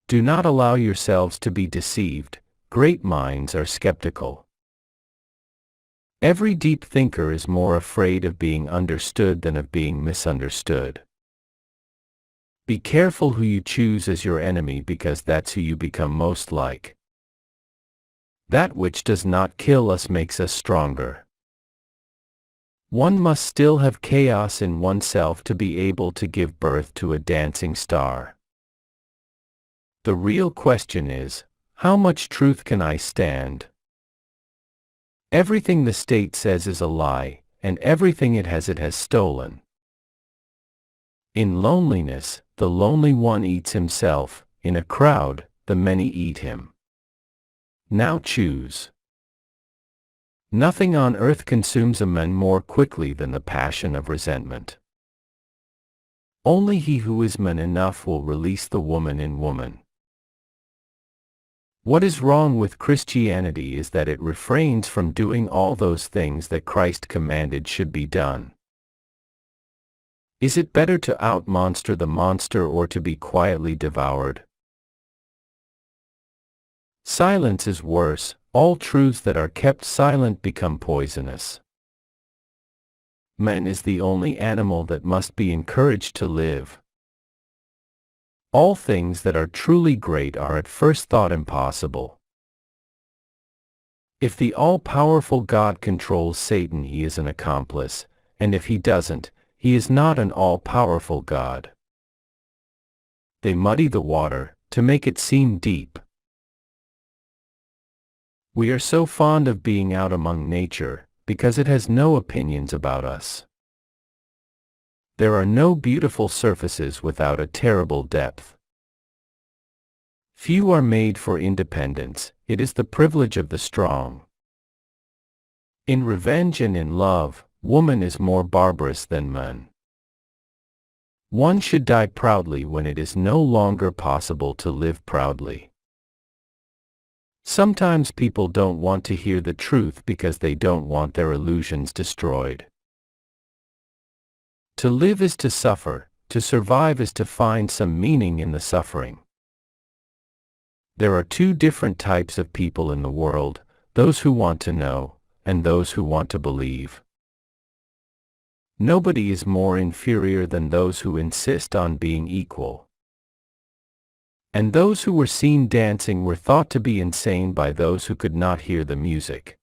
Do not allow yourselves to be deceived. Great minds are skeptical. Every deep thinker is more afraid of being understood than of being misunderstood. Be careful who you choose as your enemy, because that's who you become most like. That which does not kill us makes us stronger. One must still have chaos in oneself to be able to give birth to a dancing star. The real question is, how much truth can I stand? Everything the state says is a lie, and everything it has stolen. In loneliness, the lonely one eats himself. In a crowd, the many eat him. Now choose. Nothing on earth consumes a man more quickly than the passion of resentment. Only he who is man enough will release the woman in woman. What is wrong with Christianity is that it refrains from doing all those things that Christ commanded should be done. Is it better to out-monster the monster or to be quietly devoured? Silence is worse. All truths that are kept silent become poisonous. Man is the only animal that must be encouraged to live. All things that are truly great are at first thought impossible. If the all-powerful God controls Satan, he is an accomplice, and if he doesn't, he is not an all-powerful God. They muddy the water to make it seem deep. We are so fond of being out among nature, because it has no opinions about us. There are no beautiful surfaces without a terrible depth. Few are made for independence. It is the privilege of the strong. In revenge and in love, woman is more barbarous than man. One should die proudly when it is no longer possible to live proudly. Sometimes people don't want to hear the truth because they don't want their illusions destroyed. To live is to suffer, to survive is to find some meaning in the suffering. There are two different types of people in the world, those who want to know, and those who want to believe. Nobody is more inferior than those who insist on being equal. And those who were seen dancing were thought to be insane by those who could not hear the music.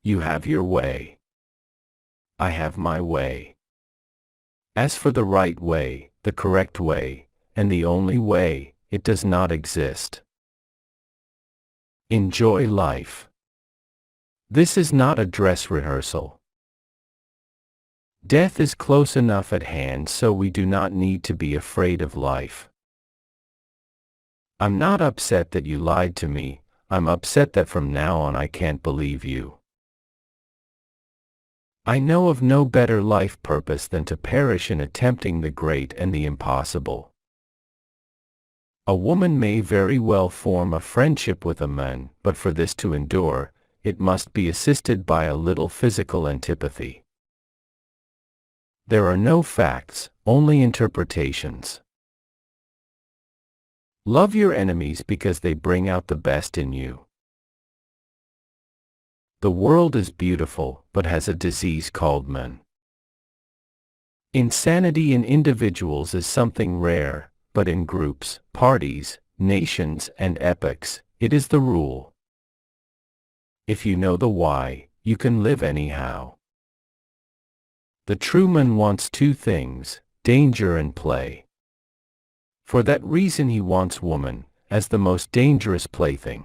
You have your way. I have my way. As for the right way, the correct way, and the only way, it does not exist. Enjoy life. This is not a dress rehearsal. Death is close enough at hand, so we do not need to be afraid of life. I'm not upset that you lied to me. I'm upset that from now on I can't believe you. I know of no better life purpose than to perish in attempting the great and the impossible. A woman may very well form a friendship with a man, but for this to endure, it must be assisted by a little physical antipathy. There are no facts, only interpretations. Love your enemies because they bring out the best in you. The world is beautiful, but has a disease called man. Insanity in individuals is something rare, but in groups, parties, nations, and epochs, it is the rule. If you know the why, you can live anyhow. The true man wants two things, danger and play. For that reason he wants woman, as the most dangerous plaything.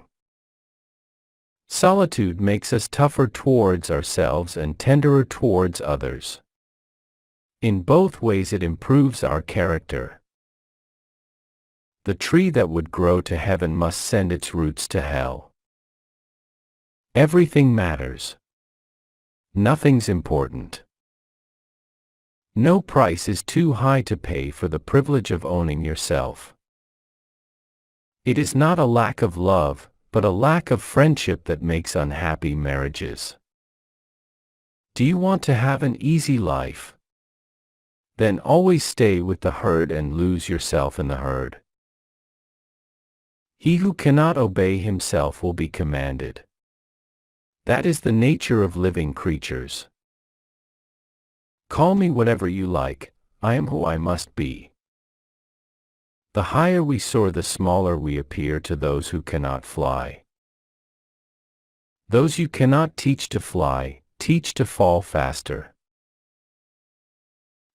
Solitude makes us tougher towards ourselves and tenderer towards others. In both ways it improves our character. The tree that would grow to heaven must send its roots to hell. Everything matters. Nothing's important. No price is too high to pay for the privilege of owning yourself. It is not a lack of love, but a lack of friendship that makes unhappy marriages. Do you want to have an easy life? Then always stay with the herd and lose yourself in the herd. He who cannot obey himself will be commanded. That is the nature of living creatures. Call me whatever you like, I am who I must be. The higher we soar, the smaller we appear to those who cannot fly. Those you cannot teach to fly, teach to fall faster.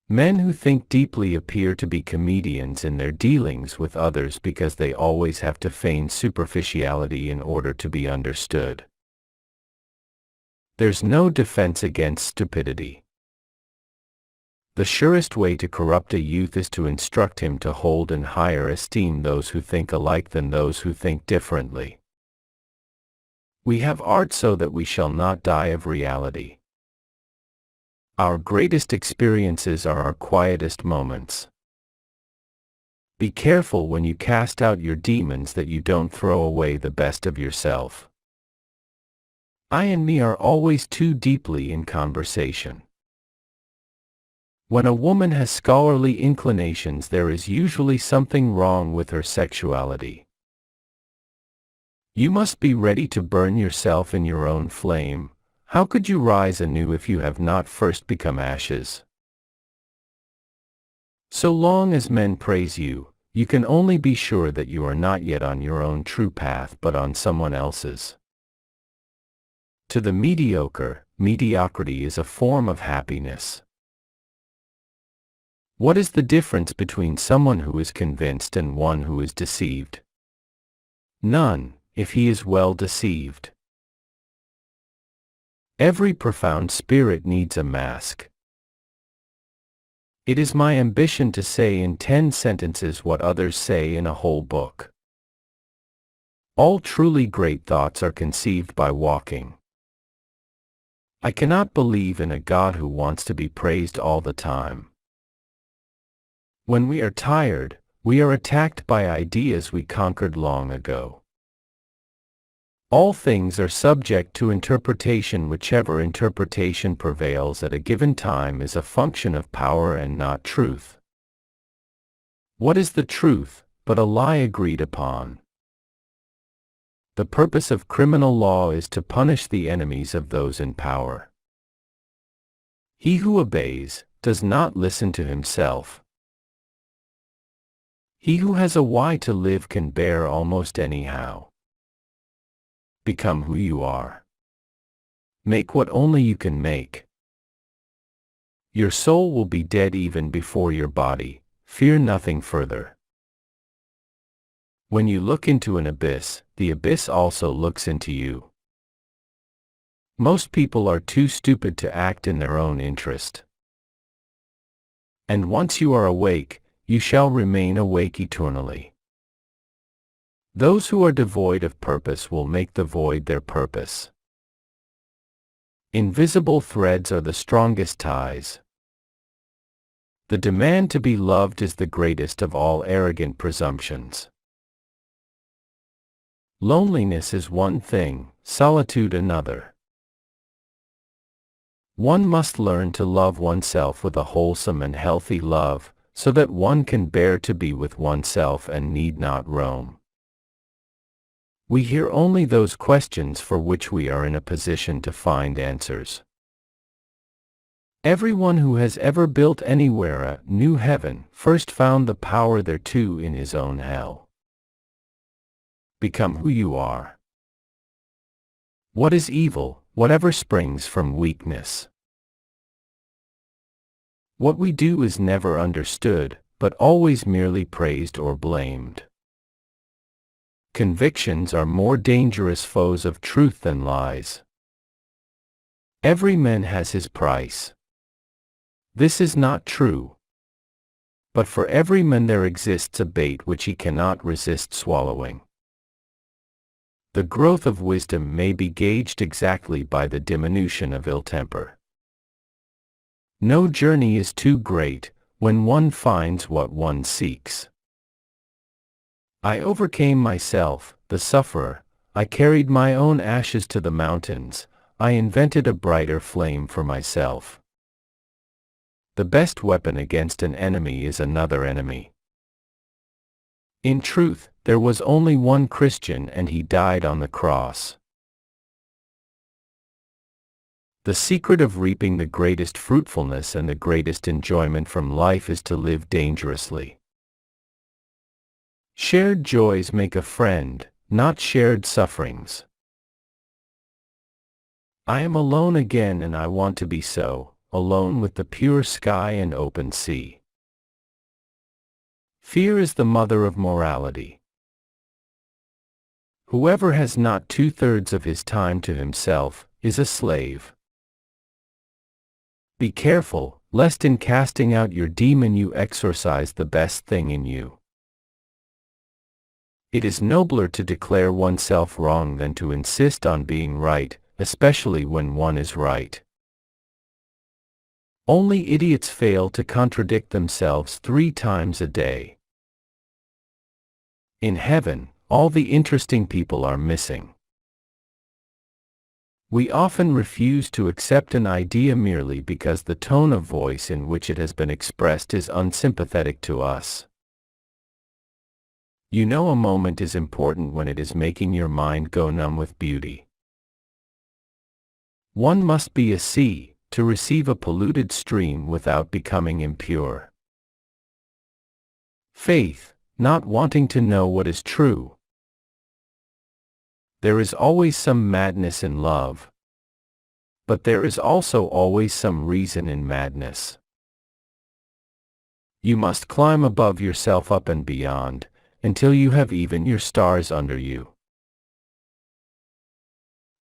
Men who think deeply appear to be comedians in their dealings with others because they always have to feign superficiality in order to be understood. There's no defense against stupidity. The surest way to corrupt a youth is to instruct him to hold in higher esteem those who think alike than those who think differently. We have art so that we shall not die of reality. Our greatest experiences are our quietest moments. Be careful when you cast out your demons that you don't throw away the best of yourself. I and me are always too deeply in conversation. When a woman has scholarly inclinations, there is usually something wrong with her sexuality. You must be ready to burn yourself in your own flame. How could you rise anew if you have not first become ashes? So long as men praise you, you can only be sure that you are not yet on your own true path but on someone else's. To the mediocre, mediocrity is a form of happiness. What is the difference between someone who is convinced and one who is deceived? None, if he is well deceived. Every profound spirit needs a mask. It is my ambition to say in 10 sentences what others say in a whole book. All truly great thoughts are conceived by walking. I cannot believe in a God who wants to be praised all the time. When we are tired, we are attacked by ideas we conquered long ago. All things are subject to interpretation. Whichever interpretation prevails at a given time is a function of power and not truth. What is the truth, but a lie agreed upon? The purpose of criminal law is to punish the enemies of those in power. He who obeys does not listen to himself. He who has a why to live can bear almost anyhow. Become who you are. Make what only you can make. Your soul will be dead even before your body. Fear nothing further. When you look into an abyss, the abyss also looks into you. Most people are too stupid to act in their own interest. And once you are awake, you shall remain awake eternally. Those who are devoid of purpose will make the void their purpose. Invisible threads are the strongest ties. The demand to be loved is the greatest of all arrogant presumptions. Loneliness is one thing, solitude another. One must learn to love oneself with a wholesome and healthy love, so that one can bear to be with oneself and need not roam. We hear only those questions for which we are in a position to find answers. Everyone who has ever built anywhere a new heaven first found the power thereto in his own hell. Become who you are. What is evil, whatever springs from weakness? What we do is never understood, but always merely praised or blamed. Convictions are more dangerous foes of truth than lies. Every man has his price. This is not true. But for every man there exists a bait which he cannot resist swallowing. The growth of wisdom may be gauged exactly by the diminution of ill temper. No journey is too great, when one finds what one seeks. I overcame myself, the sufferer, I carried my own ashes to the mountains, I invented a brighter flame for myself. The best weapon against an enemy is another enemy. In truth, There was only one Christian and he died on the cross. The secret of reaping the greatest fruitfulness and the greatest enjoyment from life is to live dangerously. Shared joys make a friend, not shared sufferings. I am alone again and I want to be so, alone with the pure sky and open sea. Fear is the mother of morality. Whoever has not 2/3 of his time to himself is a slave. Be careful, lest in casting out your demon you exorcise the best thing in you. It is nobler to declare oneself wrong than to insist on being right, especially when one is right. Only idiots fail to contradict themselves 3 times a day. In heaven, all the interesting people are missing. We often refuse to accept an idea merely because the tone of voice in which it has been expressed is unsympathetic to us. You know a moment is important when it is making your mind go numb with beauty. One must be a sea to receive a polluted stream without becoming impure. Faith, not wanting to know what is true. There is always some madness in love. But there is also always some reason in madness. You must climb above yourself up and beyond, until you have even your stars under you.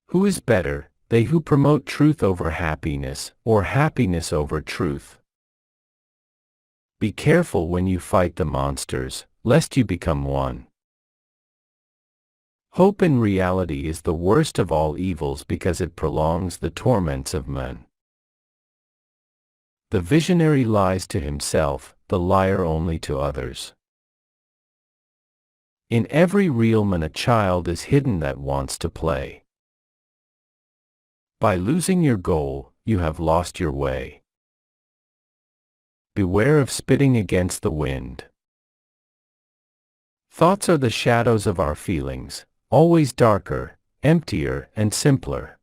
Who is better, they who promote truth over happiness, or happiness over truth? Be careful when you fight the monsters, lest you become one. Hope in reality is the worst of all evils because it prolongs the torments of men. The visionary lies to himself, the liar only to others. In every realm a child is hidden that wants to play. By losing your goal, you have lost your way. Beware of spitting against the wind. Thoughts are the shadows of our feelings, always darker, emptier, and simpler.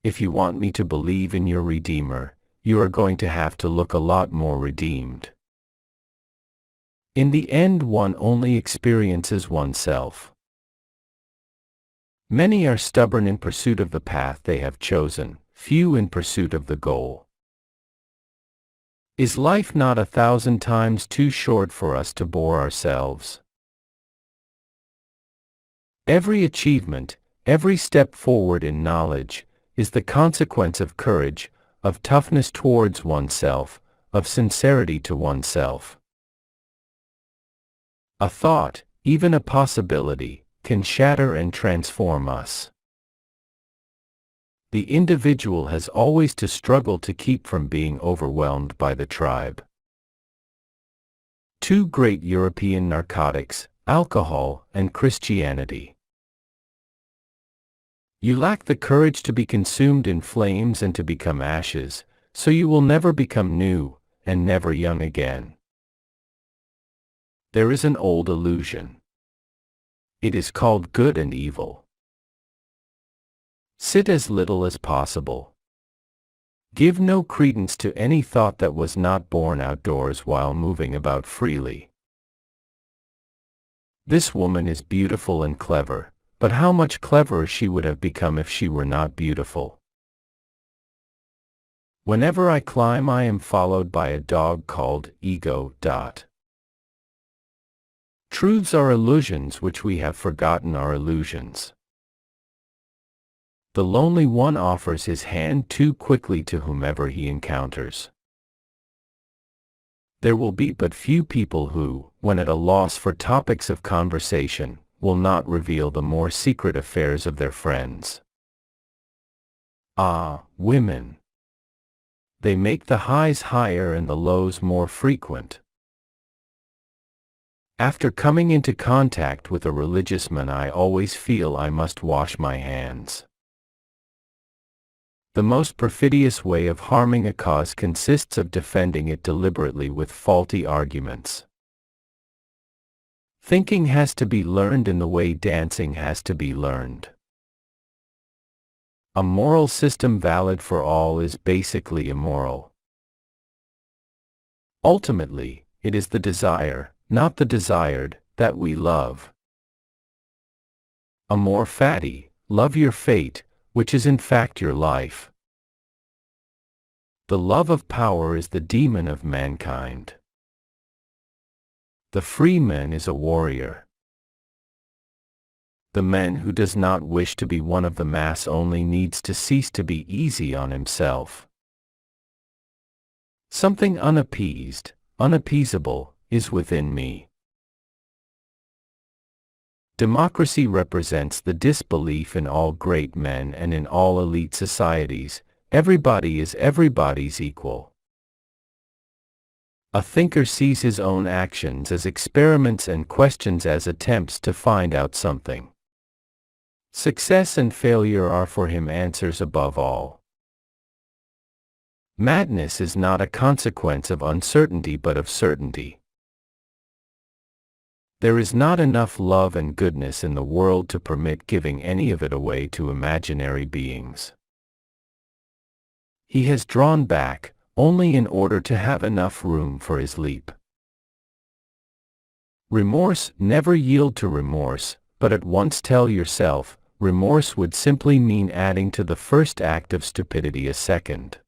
If you want me to believe in your Redeemer, you are going to have to look a lot more redeemed. In the end, one only experiences oneself. Many are stubborn in pursuit of the path they have chosen, few in pursuit of the goal. Is life not 1,000 times too short for us to bore ourselves? Every achievement, every step forward in knowledge, is the consequence of courage, of toughness towards oneself, of sincerity to oneself. A thought, even a possibility, can shatter and transform us. The individual has always to struggle to keep from being overwhelmed by the tribe. 2 great European narcotics, alcohol and Christianity. You lack the courage to be consumed in flames and to become ashes, so you will never become new, and never young again. There is an old illusion. It is called good and evil. Sit as little as possible. Give no credence to any thought that was not born outdoors while moving about freely. This woman is beautiful and clever, but how much cleverer she would have become if she were not beautiful. Whenever I climb, I am followed by a dog called ego. Truths are illusions which we have forgotten are illusions. The lonely one offers his hand too quickly to whomever he encounters. There will be but few people who, when at a loss for topics of conversation, will not reveal the more secret affairs of their friends. Ah, women! They make the highs higher and the lows more frequent. After coming into contact with a religious man, I always feel I must wash my hands. The most perfidious way of harming a cause consists of defending it deliberately with faulty arguments. Thinking has to be learned in the way dancing has to be learned. A moral system valid for all is basically immoral. Ultimately, it is the desire, not the desired, that we love. Amor fati, love your fate, which is in fact your life. The love of power is the demon of mankind. The free man is a warrior. The man who does not wish to be one of the mass only needs to cease to be easy on himself. Something unappeased, unappeasable, is within me. Democracy represents the disbelief in all great men and in all elite societies. Everybody is everybody's equal. A thinker sees his own actions as experiments and questions as attempts to find out something. Success and failure are for him answers above all. Madness is not a consequence of uncertainty but of certainty. There is not enough love and goodness in the world to permit giving any of it away to imaginary beings. He has drawn back, only in order to have enough room for his leap. Remorse, never yield to remorse, but at once tell yourself, remorse would simply mean adding to the first act of stupidity a second.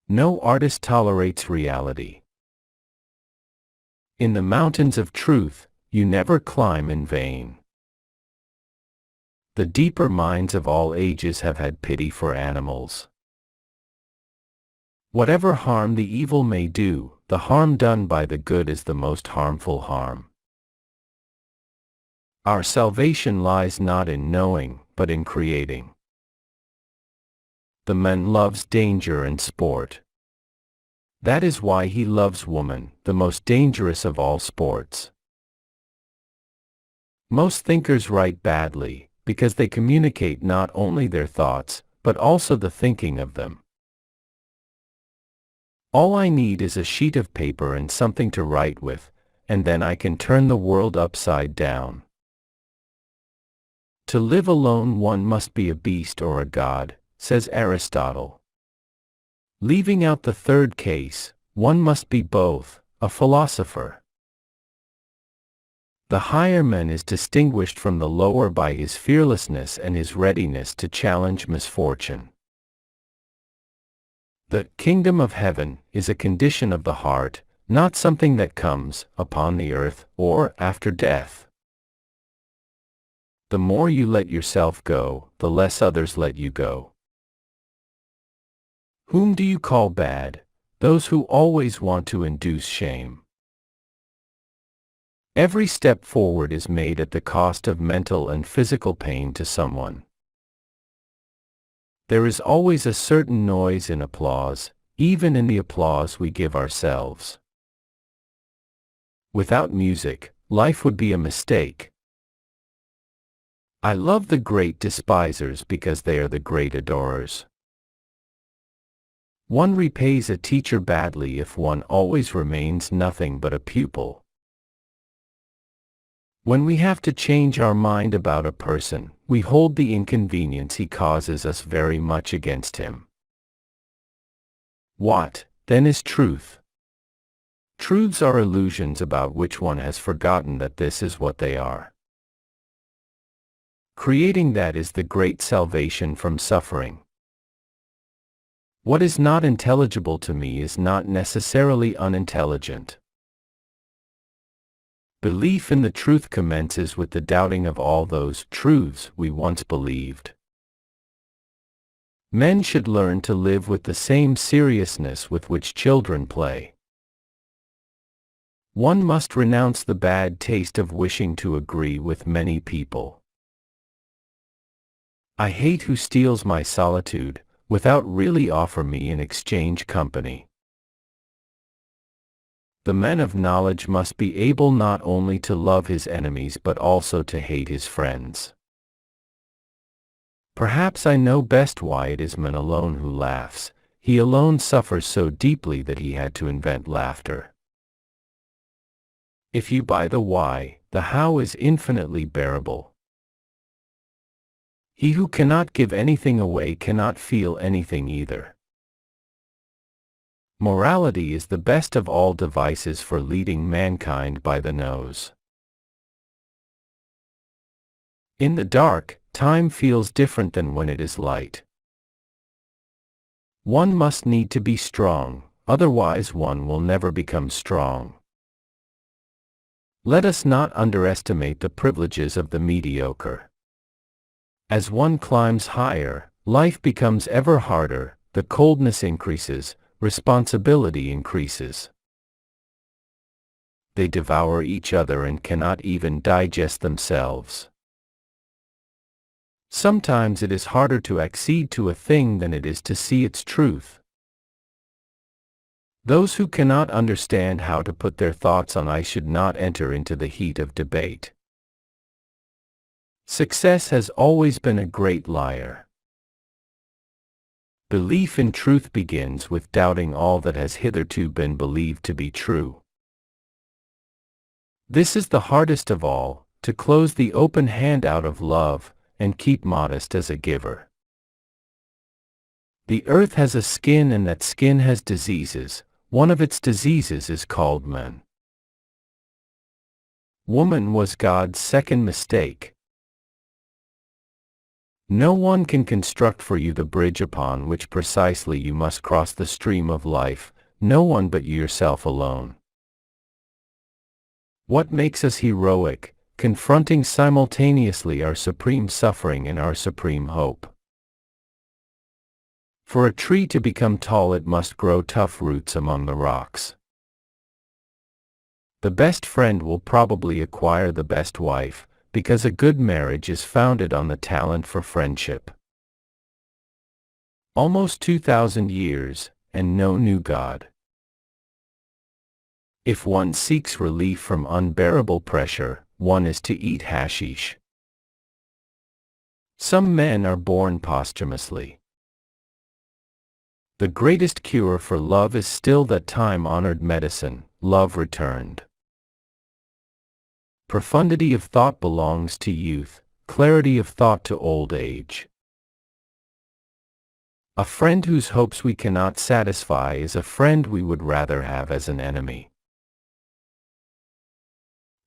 No artist tolerates reality. In the mountains of truth, you never climb in vain. The deeper minds of all ages have had pity for animals. Whatever harm the evil may do, the harm done by the good is the most harmful harm. Our salvation lies not in knowing, but in creating. The man loves danger and sport. That is why he loves woman, the most dangerous of all sports. Most thinkers write badly, because they communicate not only their thoughts, but also the thinking of them. All I need is a sheet of paper and something to write with, and then I can turn the world upside down. To live alone one must be a beast or a god, says Aristotle. Leaving out the third case, one must be both, a philosopher. The higher man is distinguished from the lower by his fearlessness and his readiness to challenge misfortune. The kingdom of heaven is a condition of the heart, not something that comes upon the earth or after death. The more you let yourself go, the less others let you go. Whom do you call bad? Those who always want to induce shame. Every step forward is made at the cost of mental and physical pain to someone. There is always a certain noise in applause, even in the applause we give ourselves. Without music, life would be a mistake. I love the great despisers because they are the great adorers. One repays a teacher badly if one always remains nothing but a pupil. When we have to change our mind about a person, we hold the inconvenience he causes us very much against him. What, then, is truth? Truths are illusions about which one has forgotten that this is what they are. Creating that is the great salvation from suffering. What is not intelligible to me is not necessarily unintelligent. Belief in the truth commences with the doubting of all those truths we once believed. Men should learn to live with the same seriousness with which children play. One must renounce the bad taste of wishing to agree with many people. I hate who steals my solitude, without really offer me in exchange company. The man of knowledge must be able not only to love his enemies but also to hate his friends. Perhaps I know best why it is man alone who laughs. He alone suffers so deeply that he had to invent laughter. If you buy the why, the how is infinitely bearable. He who cannot give anything away cannot feel anything either. Morality is the best of all devices for leading mankind by the nose. In the dark, time feels different than when it is light. One must need to be strong, otherwise one will never become strong. Let us not underestimate the privileges of the mediocre. As one climbs higher, life becomes ever harder, the coldness increases, responsibility increases. They devour each other and cannot even digest themselves. Sometimes it is harder to accede to a thing than it is to see its truth. Those who cannot understand how to put their thoughts on ice should not enter into the heat of debate. Success has always been a great liar. Belief in truth begins with doubting all that has hitherto been believed to be true. This is the hardest of all, to close the open hand out of love, and keep modest as a giver. The earth has a skin and that skin has diseases. One of its diseases is called man. Woman was God's second mistake. No one can construct for you the bridge upon which precisely you must cross the stream of life, no one but you yourself alone. What makes us heroic, confronting simultaneously our supreme suffering and our supreme hope? For a tree to become tall it must grow tough roots among the rocks. The best friend will probably acquire the best wife, because a good marriage is founded on the talent for friendship. Almost 2,000 years, and no new God. If one seeks relief from unbearable pressure, one is to eat hashish. Some men are born posthumously. The greatest cure for love is still that time-honored medicine, love returned. Profundity of thought belongs to youth, clarity of thought to old age. A friend whose hopes we cannot satisfy is a friend we would rather have as an enemy.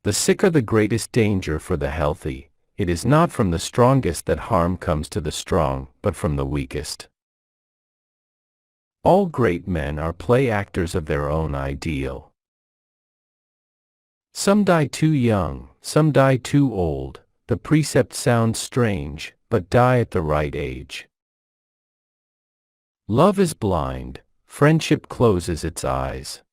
The sick are the greatest danger for the healthy. It is not from the strongest that harm comes to the strong, but from the weakest. All great men are play actors of their own ideal. Some die too young, some die too old. The precept sounds strange, but die at the right age. Love is blind, friendship closes its eyes.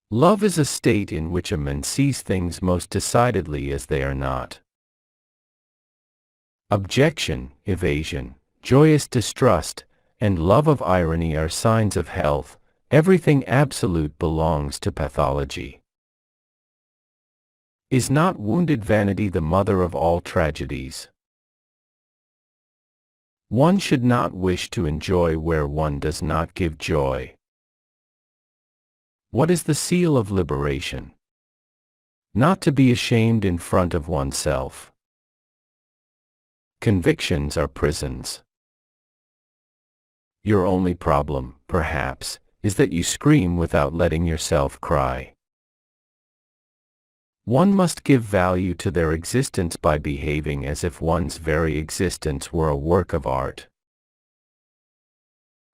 Love is a state in which a man sees things most decidedly as they are not. Objection, evasion, joyous distrust, and love of irony are signs of health. Everything absolute belongs to pathology. Is not wounded vanity the mother of all tragedies? One should not wish to enjoy where one does not give joy. What is the seal of liberation? Not to be ashamed in front of oneself. Convictions are prisons. Your only problem, perhaps, is that you scream without letting yourself cry. One must give value to their existence by behaving as if one's very existence were a work of art.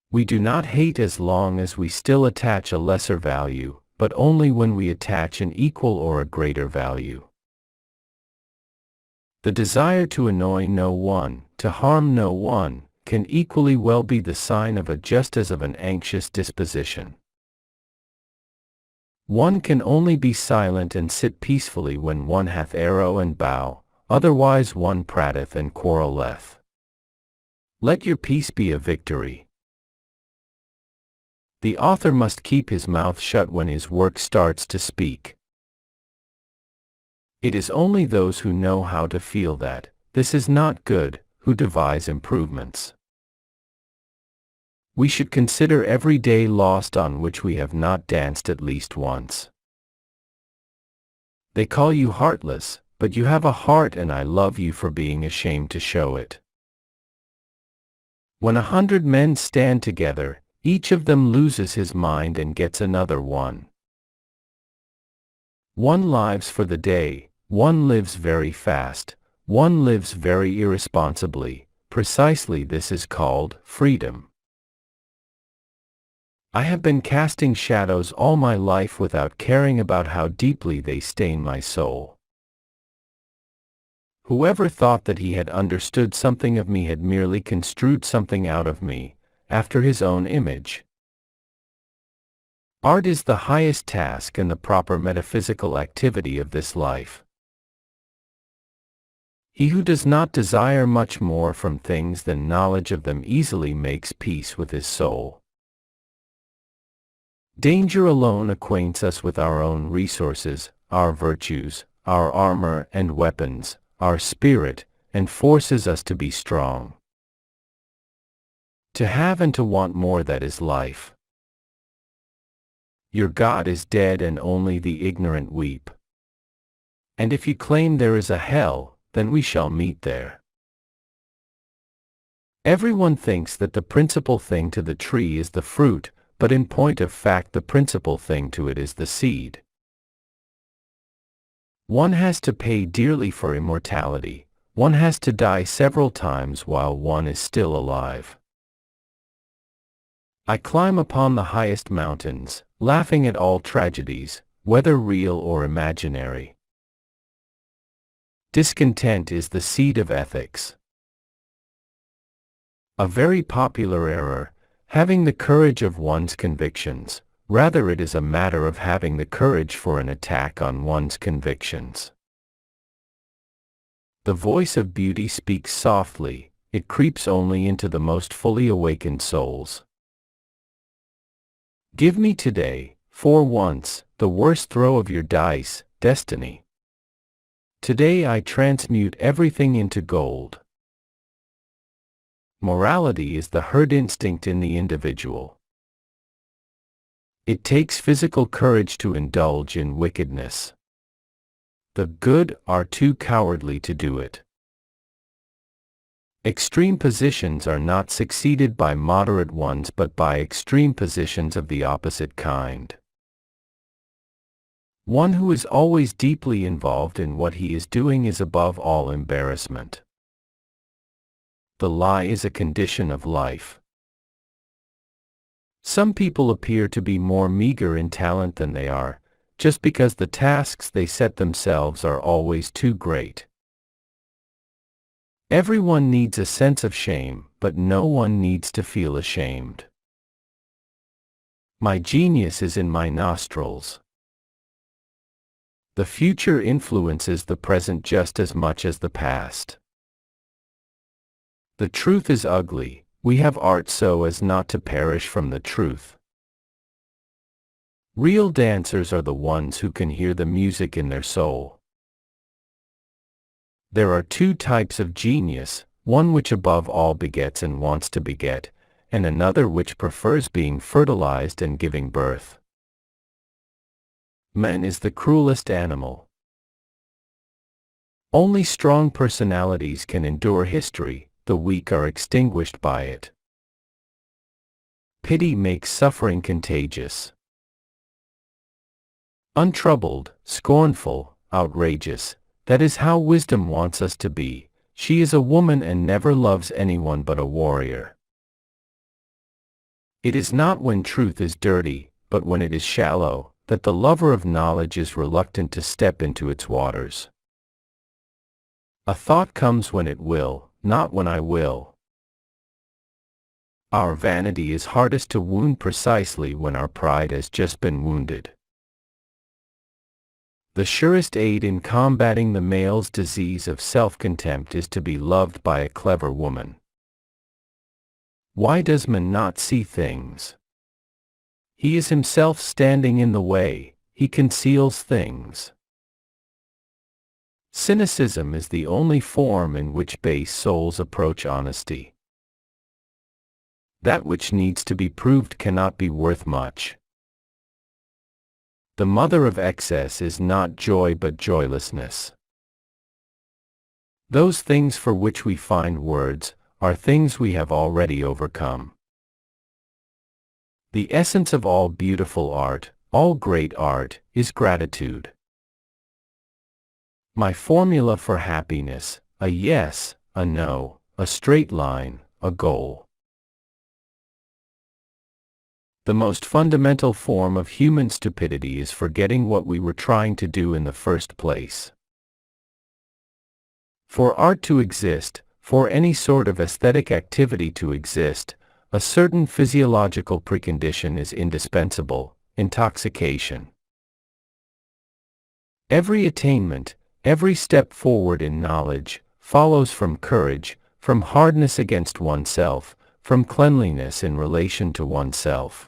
We do not hate as long as we still attach a lesser value, but only when we attach an equal or a greater value. The desire to annoy no one, to harm no one, can equally well be the sign of a just as of an anxious disposition. One can only be silent and sit peacefully when one hath arrow and bow, otherwise one prateth and quarreleth. Let your peace be a victory. The author must keep his mouth shut when his work starts to speak. It is only those who know how to feel that this is not good, who devise improvements. We should consider every day lost on which we have not danced at least once. They call you heartless, but you have a heart, and I love you for being ashamed to show it. When 100 men stand together, each of them loses his mind and gets another one. One lives for the day, one lives very fast, one lives very irresponsibly. Precisely this is called freedom. I have been casting shadows all my life without caring about how deeply they stain my soul. Whoever thought that he had understood something of me had merely construed something out of me, after his own image. Art is the highest task and the proper metaphysical activity of this life. He who does not desire much more from things than knowledge of them easily makes peace with his soul. Danger alone acquaints us with our own resources, our virtues, our armor and weapons, our spirit, and forces us to be strong. To have and to want more, that is life. Your God is dead and only the ignorant weep. And if you claim there is a hell, then we shall meet there. Everyone thinks that the principal thing to the tree is the fruit, but in point of fact the principal thing to it is the seed. One has to pay dearly for immortality. One has to die several times while one is still alive. I climb upon the highest mountains, laughing at all tragedies, whether real or imaginary. Discontent is the seed of ethics. A very popular error, having the courage of one's convictions. Rather, it is a matter of having the courage for an attack on one's convictions. The voice of beauty speaks softly, it creeps only into the most fully awakened souls. Give me today, for once, the worst throw of your dice, destiny. Today I transmute everything into gold. Morality is the herd instinct in the individual. It takes physical courage to indulge in wickedness. The good are too cowardly to do it. Extreme positions are not succeeded by moderate ones but by extreme positions of the opposite kind. One who is always deeply involved in what he is doing is above all embarrassment. The lie is a condition of life. Some people appear to be more meager in talent than they are, just because the tasks they set themselves are always too great. Everyone needs a sense of shame, but no one needs to feel ashamed. My genius is in my nostrils. The future influences the present just as much as the past. The truth is ugly, we have art so as not to perish from the truth. Real dancers are the ones who can hear the music in their soul. There are two types of genius, one which above all begets and wants to beget, and another which prefers being fertilized and giving birth. Man is the cruelest animal. Only strong personalities can endure history, the weak are extinguished by it. Pity makes suffering contagious. Untroubled, scornful, outrageous, that is how wisdom wants us to be. She is a woman and never loves anyone but a warrior. It is not when truth is dirty, but when it is shallow, that the lover of knowledge is reluctant to step into its waters. A thought comes when it will, not when I will. Our vanity is hardest to wound precisely when our pride has just been wounded. The surest aid in combating the male's disease of self-contempt is to be loved by a clever woman. Why does man not see things? He is himself standing in the way, he conceals things. Cynicism is the only form in which base souls approach honesty. That which needs to be proved cannot be worth much. The mother of excess is not joy but joylessness. Those things for which we find words are things we have already overcome. The essence of all beautiful art, all great art, is gratitude. My formula for happiness: a yes, a no, a straight line, a goal. The most fundamental form of human stupidity is forgetting what we were trying to do in the first place. For art to exist, for any sort of aesthetic activity to exist, a certain physiological precondition is indispensable: intoxication. Every attainment, every step forward in knowledge, follows from courage, from hardness against oneself, from cleanliness in relation to oneself.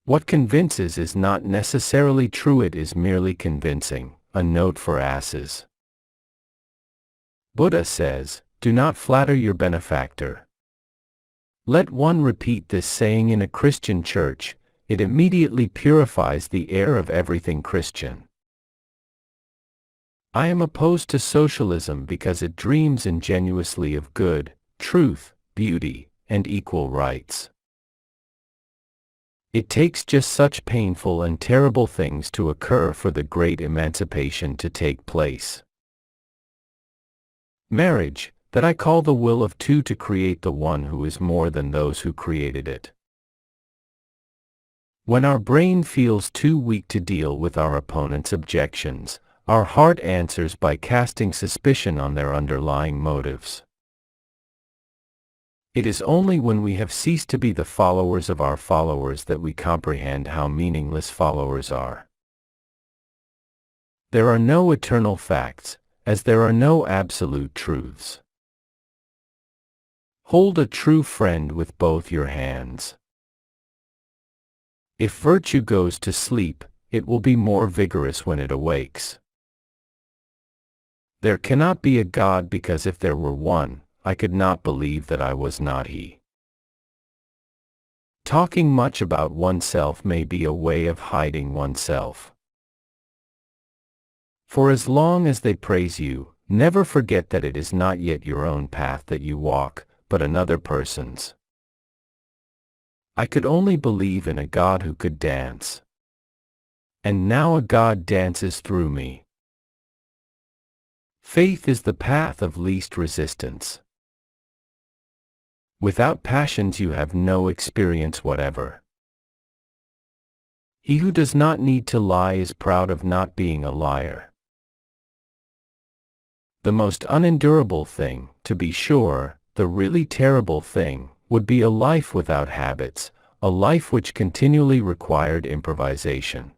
What convinces is not necessarily true, it is merely convincing, a note for asses. Buddha says, "Do not flatter your benefactor." Let one repeat this saying in a Christian church, it immediately purifies the air of everything Christian. I am opposed to socialism because it dreams ingenuously of good, truth, beauty, and equal rights. It takes just such painful and terrible things to occur for the great emancipation to take place. Marriage, that I call the will of two to create the one who is more than those who created it. When our brain feels too weak to deal with our opponent's objections, our heart answers by casting suspicion on their underlying motives. It is only when we have ceased to be the followers of our followers that we comprehend how meaningless followers are. There are no eternal facts, as there are no absolute truths. Hold a true friend with both your hands. If virtue goes to sleep, it will be more vigorous when it awakes. There cannot be a God, because if there were one, I could not believe that I was not He. Talking much about oneself may be a way of hiding oneself. For as long as they praise you, never forget that it is not yet your own path that you walk, but another person's. I could only believe in a God who could dance. And now a God dances through me. Faith is the path of least resistance. Without passions you have no experience whatever. He who does not need to lie is proud of not being a liar. The most unendurable thing, to be sure, the really terrible thing, would be a life without habits, a life which continually required improvisation.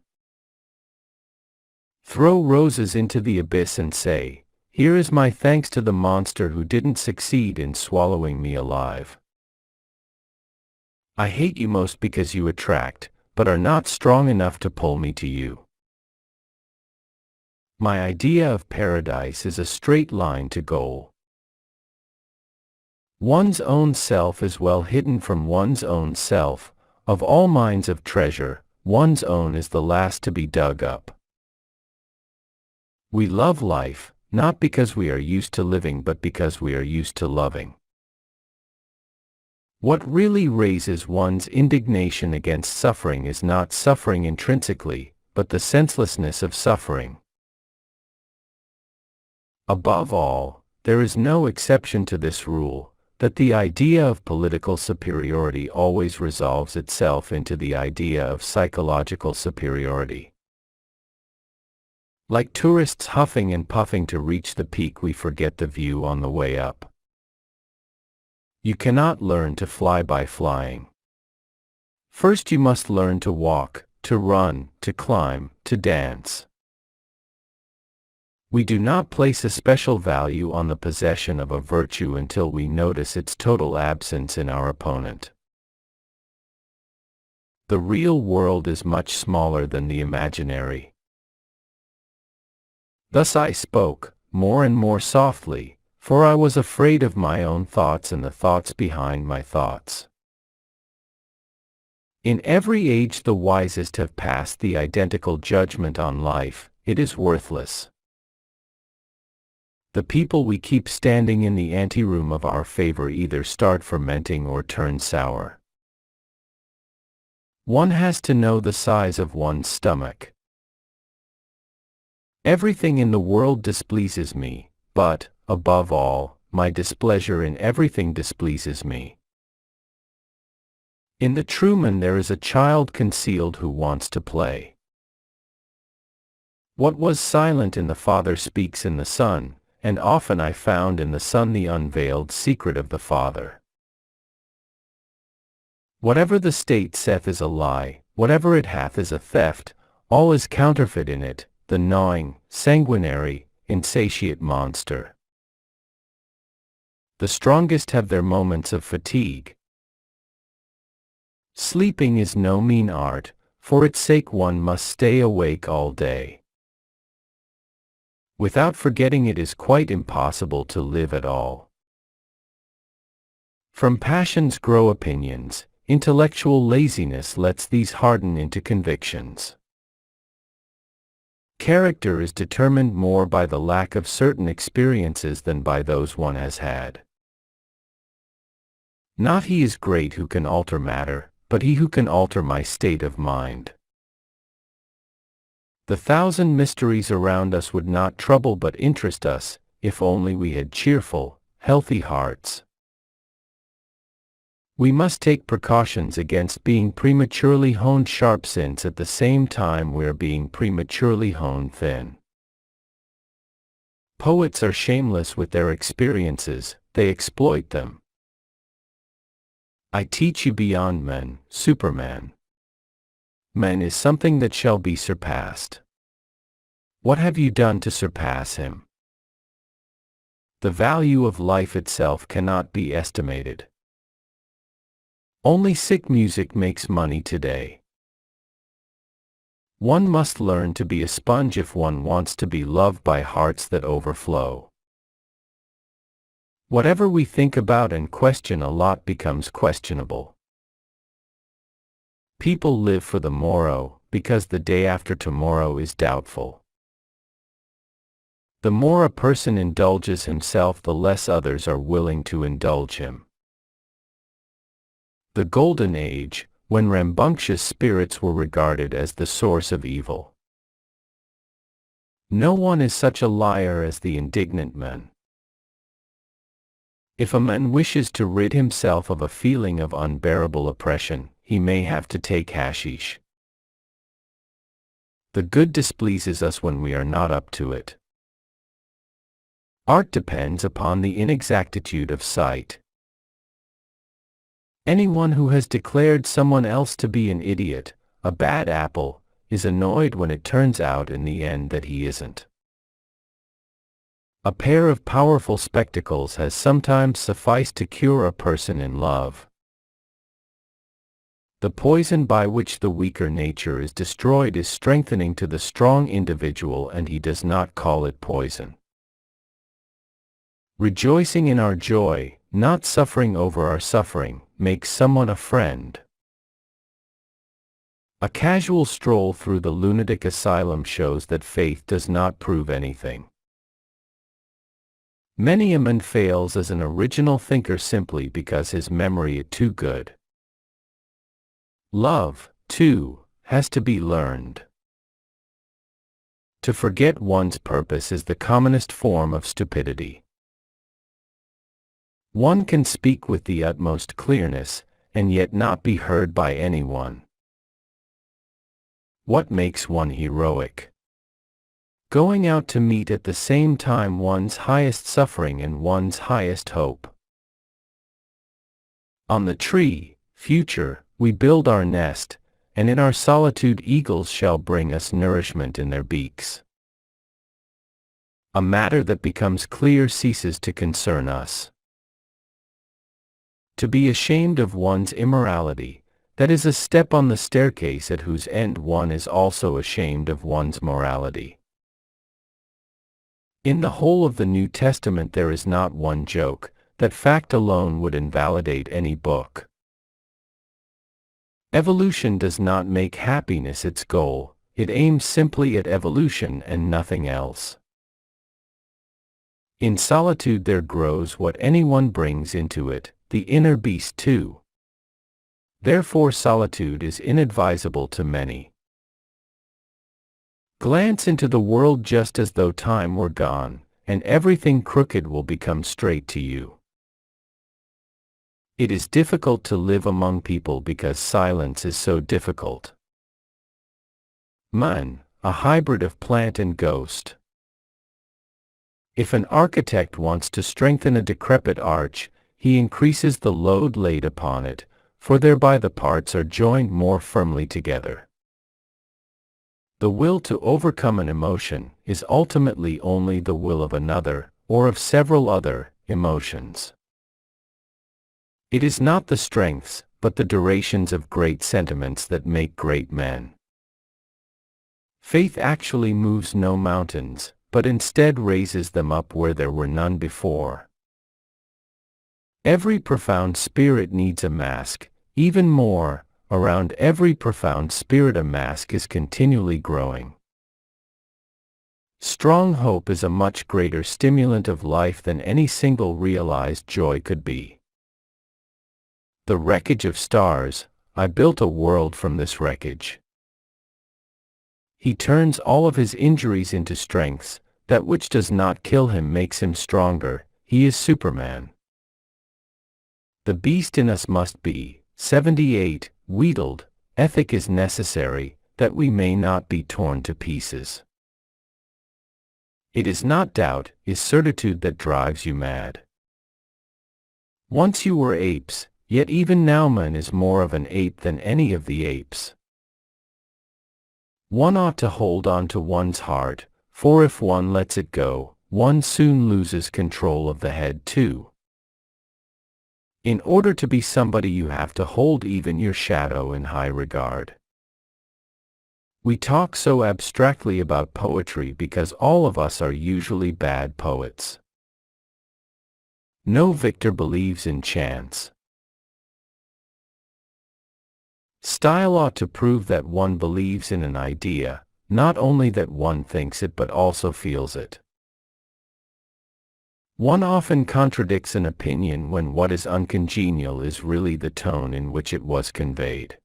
Throw roses into the abyss and say, "Here is my thanks to the monster who didn't succeed in swallowing me alive." I hate you most because you attract, but are not strong enough to pull me to you. My idea of paradise is a straight line to goal. One's own self is well hidden from one's own self. Of all mines of treasure, one's own is the last to be dug up. We love life, not because we are used to living but because we are used to loving. What really raises one's indignation against suffering is not suffering intrinsically, but the senselessness of suffering. Above all, there is no exception to this rule, that the idea of political superiority always resolves itself into the idea of psychological superiority. Like tourists huffing and puffing to reach the peak, we forget the view on the way up. You cannot learn to fly by flying. First you must learn to walk, to run, to climb, to dance. We do not place a special value on the possession of a virtue until we notice its total absence in our opponent. The real world is much smaller than the imaginary. Thus I spoke, more and more softly, for I was afraid of my own thoughts and the thoughts behind my thoughts. In every age the wisest have passed the identical judgment on life: it is worthless. The people we keep standing in the anteroom of our favor either start fermenting or turn sour. One has to know the size of one's stomach. Everything in the world displeases me, but, above all, my displeasure in everything displeases me. In the Truman there is a child concealed who wants to play. What was silent in the Father speaks in the Son, and often I found in the Son the unveiled secret of the Father. Whatever the state saith is a lie, whatever it hath is a theft, all is counterfeit in it, the gnawing, sanguinary, insatiate monster. The strongest have their moments of fatigue. Sleeping is no mean art, for its sake one must stay awake all day. Without forgetting it is quite impossible to live at all. From passions grow opinions. Intellectual laziness lets these harden into convictions. Character is determined more by the lack of certain experiences than by those one has had. Not he is great who can alter matter, but he who can alter my state of mind. The thousand mysteries around us would not trouble but interest us, if only we had cheerful, healthy hearts. We must take precautions against being prematurely honed sharp, since at the same time we are being prematurely honed thin. Poets are shameless with their experiences, they exploit them. I teach you beyond men, Superman. Man is something that shall be surpassed. What have you done to surpass him? The value of life itself cannot be estimated. Only sick music makes money today. One must learn to be a sponge if one wants to be loved by hearts that overflow. Whatever we think about and question a lot becomes questionable. People live for the morrow, because the day after tomorrow is doubtful. The more a person indulges himself, the less others are willing to indulge him. The Golden Age, when rambunctious spirits were regarded as the source of evil. No one is such a liar as the indignant man. If a man wishes to rid himself of a feeling of unbearable oppression, he may have to take hashish. The good displeases us when we are not up to it. Art depends upon the inexactitude of sight. Anyone who has declared someone else to be an idiot, a bad apple, is annoyed when it turns out in the end that he isn't. A pair of powerful spectacles has sometimes sufficed to cure a person in love. The poison by which the weaker nature is destroyed is strengthening to the strong individual, and he does not call it poison. Rejoicing in our joy, not suffering over our suffering, makes someone a friend. A casual stroll through the lunatic asylum shows that faith does not prove anything. Many a man fails as an original thinker simply because his memory is too good. Love, too, has to be learned. To forget one's purpose is the commonest form of stupidity. One can speak with the utmost clearness, and yet not be heard by anyone. What makes one heroic? Going out to meet at the same time one's highest suffering and one's highest hope. On the tree, future, we build our nest, and in our solitude eagles shall bring us nourishment in their beaks. A matter that becomes clear ceases to concern us. To be ashamed of one's immorality, that is a step on the staircase at whose end one is also ashamed of one's morality. In the whole of the New Testament there is not one joke. That fact alone would invalidate any book. Evolution does not make happiness its goal, it aims simply at evolution and nothing else. In solitude there grows what anyone brings into it, the inner beast too. Therefore solitude is inadvisable to many. Glance into the world just as though time were gone, and everything crooked will become straight to you. It is difficult to live among people because silence is so difficult. Man, a hybrid of plant and ghost. If an architect wants to strengthen a decrepit arch, he increases the load laid upon it, for thereby the parts are joined more firmly together. The will to overcome an emotion is ultimately only the will of another, or of several other, emotions. It is not the strengths, but the durations of great sentiments that make great men. Faith actually moves no mountains, but instead raises them up where there were none before. Every profound spirit needs a mask, even more, around every profound spirit a mask is continually growing. Strong hope is a much greater stimulant of life than any single realized joy could be. The wreckage of stars, I built a world from this wreckage. He turns all of his injuries into strengths, that which does not kill him makes him stronger, he is Superman. The beast in us must be, 78, wheedled, ethic is necessary, that we may not be torn to pieces. It is not doubt, is certitude that drives you mad. Once you were apes, yet even now man is more of an ape than any of the apes. One ought to hold on to one's heart, for if one lets it go, one soon loses control of the head too. In order to be somebody you have to hold even your shadow in high regard. We talk so abstractly about poetry because all of us are usually bad poets. No victor believes in chance. Style ought to prove that one believes in an idea, not only that one thinks it but also feels it. One often contradicts an opinion when what is uncongenial is really the tone in which it was conveyed.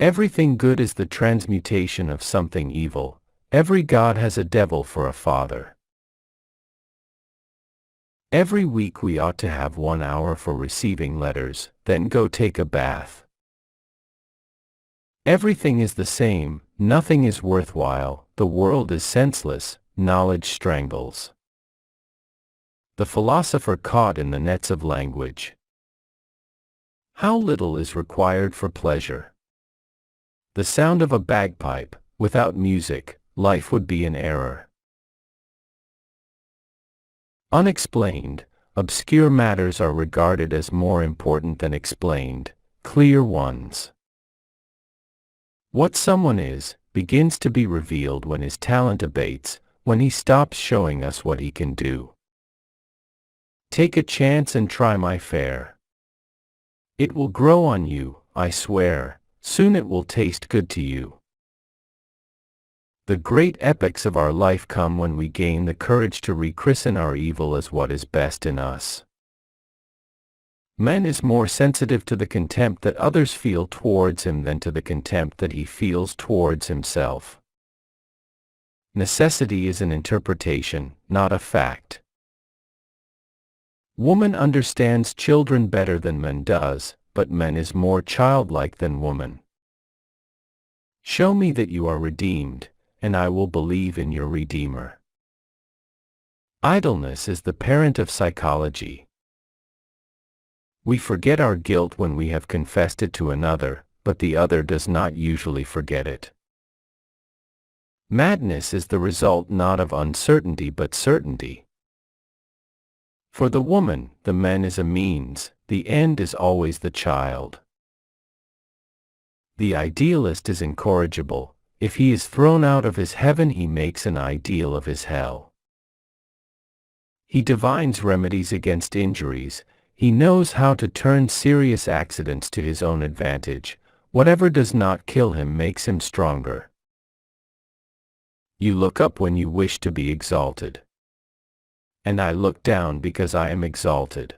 Everything good is the transmutation of something evil. Every god has a devil for a father. Every week we ought to have 1 hour for receiving letters, then go take a bath. Everything is the same, nothing is worthwhile, the world is senseless, knowledge strangles. The philosopher caught in the nets of language. How little is required for pleasure. The sound of a bagpipe, without music, life would be an error. Unexplained, obscure matters are regarded as more important than explained, clear ones. What someone is, begins to be revealed when his talent abates, when he stops showing us what he can do. Take a chance and try my fare. It will grow on you, I swear, soon it will taste good to you. The great epochs of our life come when we gain the courage to rechristen our evil as what is best in us. Man is more sensitive to the contempt that others feel towards him than to the contempt that he feels towards himself. Necessity is an interpretation, not a fact. Woman understands children better than man does, but man is more childlike than woman. Show me that you are redeemed, and I will believe in your Redeemer. Idleness is the parent of psychology. We forget our guilt when we have confessed it to another, but the other does not usually forget it. Madness is the result not of uncertainty but certainty. For the woman, the man is a means, the end is always the child. The idealist is incorrigible. If he is thrown out of his heaven he makes an ideal of his hell. He divines remedies against injuries, He knows how to turn serious accidents to his own advantage. Whatever does not kill him makes him stronger. You look up when you wish to be exalted. And I look down because I am exalted.